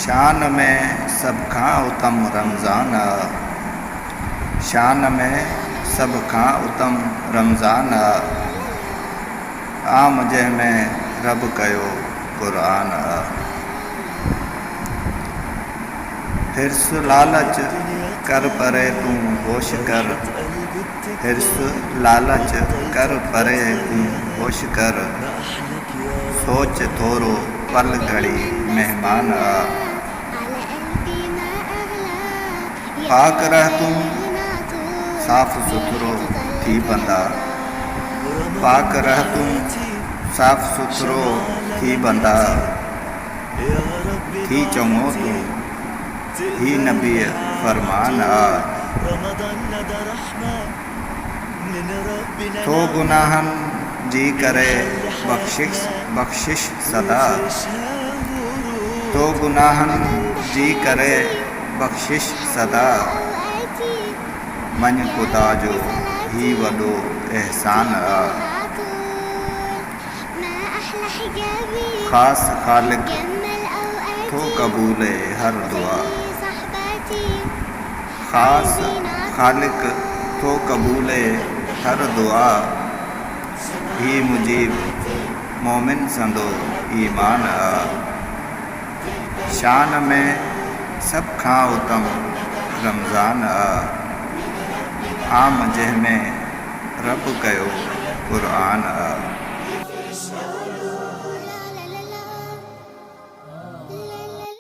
शान में सब खां उत्तम रमज़ान, शान में सब खां उत्तम रमज़ान, आम जंहिंमें रब कयो क़ुरान। हिर्स लालच कर परे तूं होश कर, हिर्स लालच कर परे तूं होश कर, सोच थोरो पल घड़ी मेहमान। पाक रह तूं साफ़ सुथरो थी बंदा, पाक रह तूं साफ़ सुथरो थी बंदा, थी चङो तूं ही नबी फरमान। तो गुनाहन जी करे बख्शिश सदा, तो गुनाहन जी करे बख्शिश सदा, मन खुदा जो ही वॾो एहसान। ख़ास ख़ालिक तो कबूले हर दुआ, ख़ास ख़ालिक तो कबूले हर दुआ, ही मुजीब मोमिन संदो ईमान। शान में सब खां उत्तम रमज़ान, आम जंहिंमें रब कयो क़ुरान।